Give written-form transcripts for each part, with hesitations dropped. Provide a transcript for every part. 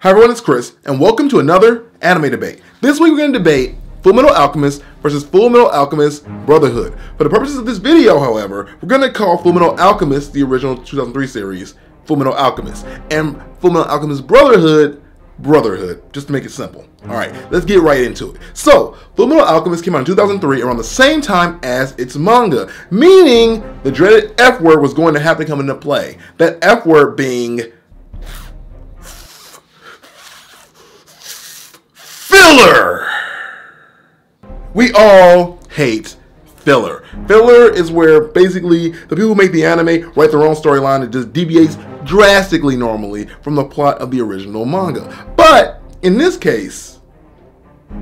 Hi everyone, it's Chris, and welcome to another anime debate. This week we're going to debate Fullmetal Alchemist versus Fullmetal Alchemist Brotherhood. For the purposes of this video, however, we're going to call Fullmetal Alchemist, the original 2003 series, Fullmetal Alchemist, and Fullmetal Alchemist Brotherhood, just to make it simple. Alright, let's get right into it. So, Fullmetal Alchemist came out in 2003 around the same time as its manga, meaning the dreaded F word was going to have to come into play. That F word being filler. We all hate filler. Filler is where basically the people who make the anime write their own storyline that just deviates drastically normally from the plot of the original manga. But in this case,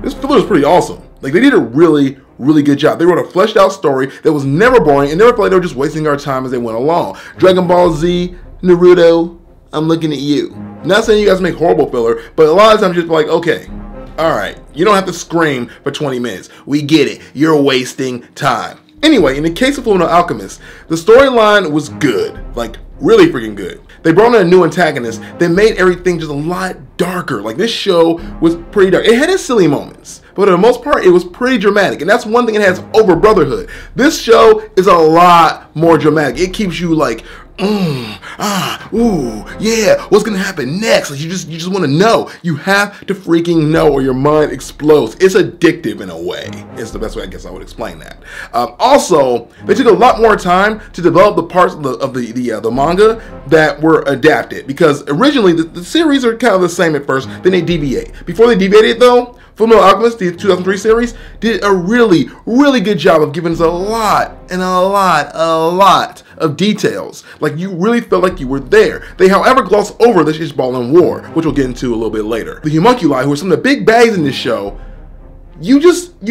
this filler is pretty awesome. Like, they did a really good job. They wrote a fleshed out story that was never boring and never felt like they were just wasting our time as they went along. Dragon Ball Z, Naruto, I'm looking at you. Not saying you guys make horrible filler, but a lot of times just like, okay, alright, you don't have to scream for 20 minutes. We get it. You're wasting time. Anyway, in the case of Fullmetal Alchemist, the storyline was good. Like, really freaking good. They brought in a new antagonist that made everything just a lot darker. Like, this show was pretty dark. It had its silly moments, but for the most part, it was pretty dramatic. And that's one thing it has over Brotherhood. This show is a lot more dramatic. It keeps you like, ooh, yeah, what's gonna happen next? Like, you just want to know. You have to freaking know, or your mind explodes. It's addictive in a way. It's the best way I guess I would explain that. Also, they took a lot more time to develop the parts of the manga that were adapted, because originally the series are kind of the same at first. Then they deviate. Before they deviated, though, Fullmetal Alchemist, the 2003 series, did a really good job of giving us a lot of details. Like, you really felt like you were there. They, however, gloss over the Ishbal War, which we'll get into a little bit later. The homunculi, who are some of the big bads in this show, you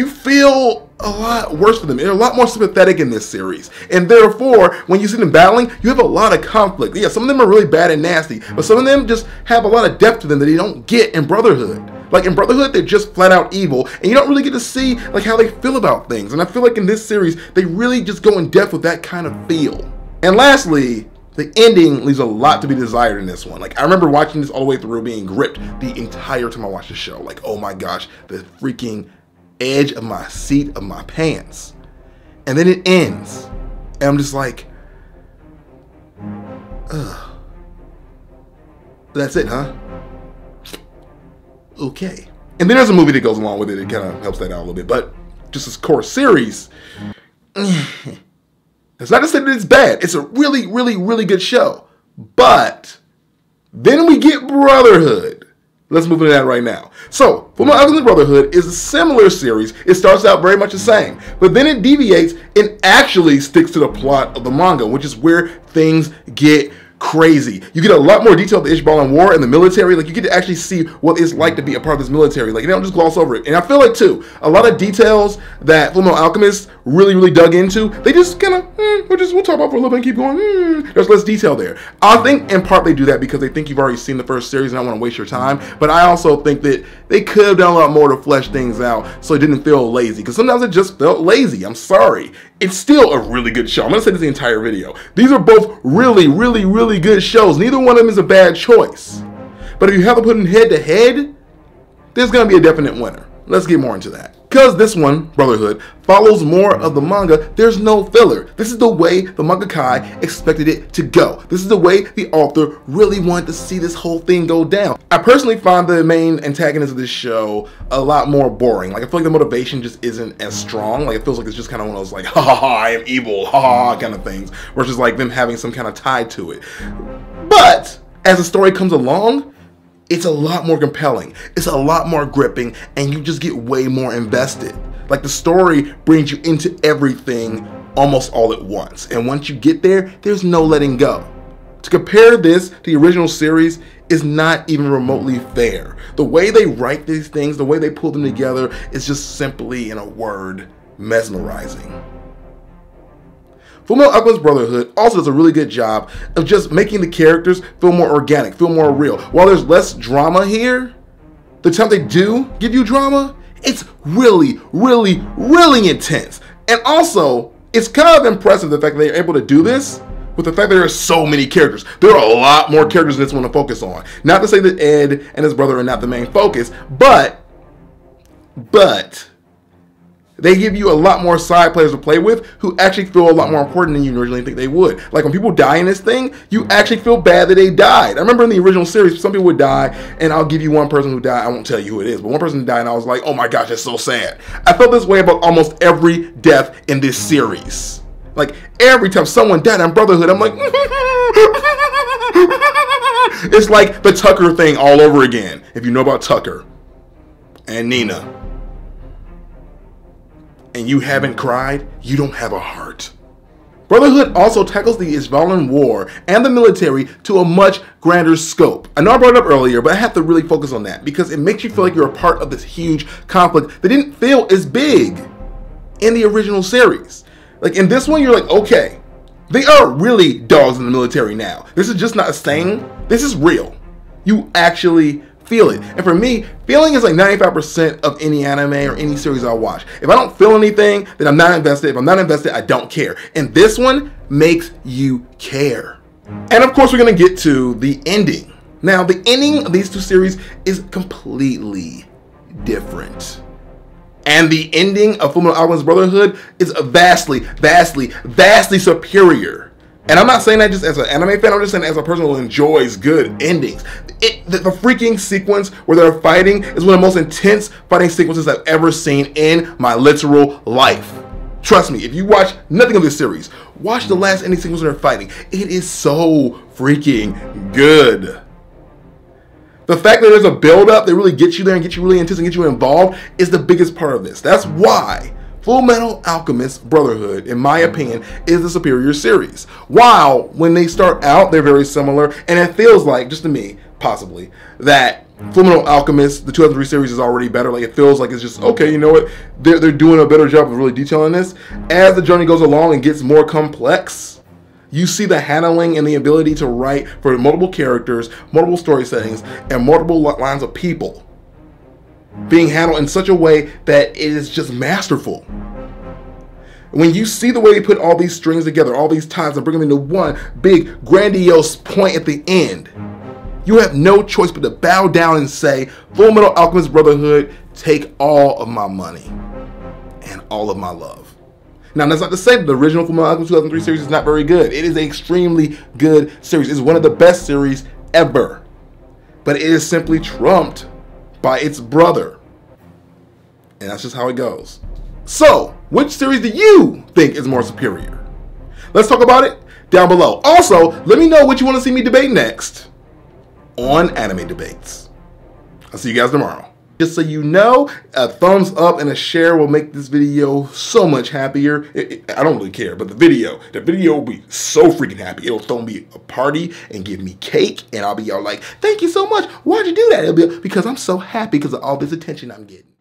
feel a lot worse for them. They're a lot more sympathetic in this series. And therefore, when you see them battling, you have a lot of conflict. Yeah, some of them are really bad and nasty, but some of them just have a lot of depth to them that you don't get in Brotherhood. Like, in Brotherhood, they're just flat out evil, and you don't really get to see like how they feel about things. And I feel like in this series, they really just go in depth with that kind of feel. And lastly, the ending leaves a lot to be desired in this one. Like, I remember watching this all the way through, being gripped the entire time I watched the show. Like, oh my gosh, the freaking edge of my seat of my pants. And then it ends, and I'm just like, ugh. That's it, huh? Okay. And then there's a movie that goes along with it. It kind of helps that out a little bit. But just this core series, it's not to say that it's bad. It's a really good show. But then we get Brotherhood. Let's move into that right now. So, Fullmetal Alchemist Brotherhood is a similar series. It starts out very much the same, but then it deviates and actually sticks to the plot of the manga, which is where things get crazy. You get a lot more detail of the Ishbal War and the military. Like, you get to actually see what it's like to be a part of this military. Like, they don't just gloss over it. And I feel like, too, a lot of details that Fullmetal Alchemist really dug into, they just kind of, we'll talk about for a little bit and keep going, there's less detail there. I think, in part, they do that because they think you've already seen the first series and I want to waste your time. But I also think that they could have done a lot more to flesh things out so it didn't feel lazy. Because sometimes it just felt lazy. I'm sorry. It's still a really good show. I'm going to say this the entire video. These are both really good shows. Neither one of them is a bad choice. But if you have to put them head to head, there's going to be a definite winner. Let's get more into that. Because this one, Brotherhood, follows more of the manga, there's no filler. This is the way the mangaka expected it to go. This is the way the author really wanted to see this whole thing go down. I personally find the main antagonist of this show a lot more boring. Like, I feel like the motivation just isn't as strong. Like, it feels like it's just kind of one of those like, ha ha ha, I am evil, ha ha kind of things, versus like them having some kind of tie to it. But as the story comes along, it's a lot more compelling, it's a lot more gripping, and you just get way more invested. Like, the story brings you into everything almost all at once, and once you get there, there's no letting go. To compare this to the original series is not even remotely fair. The way they write these things, the way they pull them together, is just simply, in a word, mesmerizing. Fullmetal Alchemist Brotherhood also does a really good job of just making the characters feel more organic, feel more real. While there's less drama here, the time they do give you drama, it's really intense. And also, it's kind of impressive the fact that they're able to do this with the fact that there are so many characters. There are a lot more characters in this one to focus on. Not to say that Ed and his brother are not the main focus, but they give you a lot more side players to play with who actually feel a lot more important than you originally think they would. Like when people die in this thing, you actually feel bad that they died. I remember in the original series, some people would die, and I'll give you one person who died. I won't tell you who it is, but one person died, and I was like, oh my gosh, that's so sad. I felt this way about almost every death in this series. Like every time someone died on Brotherhood, I'm like, it's like the Tucker thing all over again. If you know about Tucker and Nina, and you haven't cried, you don't have a heart. Brotherhood also tackles the Ishvalan War and the military to a much grander scope. I know I brought it up earlier, but I have to really focus on that because it makes you feel like you're a part of this huge conflict that didn't feel as big in the original series. Like in this one, you're like, okay, they are really dogs in the military now. This is just not a saying. This is real. You actually feel it. And for me, feeling is like 95% of any anime or any series I watch. If I don't feel anything, then I'm not invested. If I'm not invested, I don't care. And this one makes you care. And of course, we're going to get to the ending. Now, the ending of these two series is completely different. And the ending of Fullmetal Alchemist Brotherhood is vastly, vastly, vastly superior. And I'm not saying that just as an anime fan, I'm just saying as a person who enjoys good endings. The freaking sequence where they're fighting is one of the most intense fighting sequences I've ever seen in my literal life. Trust me, if you watch nothing of this series, watch the last ending sequence where they're fighting. It is so freaking good. The fact that there's a build-up that really gets you there and gets you really intense and gets you involved is the biggest part of this. That's why Fullmetal Alchemist Brotherhood, in my opinion, is the superior series. While when they start out, they're very similar, and it feels like, just to me, possibly, that Fullmetal Alchemist, the 2003 series, is already better. Like, it feels like it's just, okay, you know what? They're doing a better job of really detailing this. As the journey goes along and gets more complex, you see the handling and the ability to write for multiple characters, multiple story settings, and multiple lines of people being handled in such a way that it is just masterful. When you see the way they put all these strings together, all these ties, and bring them into one big, grandiose point at the end, you have no choice but to bow down and say, Fullmetal Alchemist Brotherhood, take all of my money and all of my love. Now, that's not to say that the original Fullmetal Alchemist 2003 series is not very good. It is an extremely good series. It's one of the best series ever. But it is simply trumped by its brother. And that's just how it goes. So, which series do you think is more superior? Let's talk about it down below. Also, let me know what you want to see me debate next on Anime Debates. I'll see you guys tomorrow. Just so you know, a thumbs up and a share will make this video so much happier. I don't really care, but the video will be so freaking happy. It'll throw me a party and give me cake, and I'll be all like, thank you so much. Why'd you do that? It'll be because I'm so happy because of all this attention I'm getting.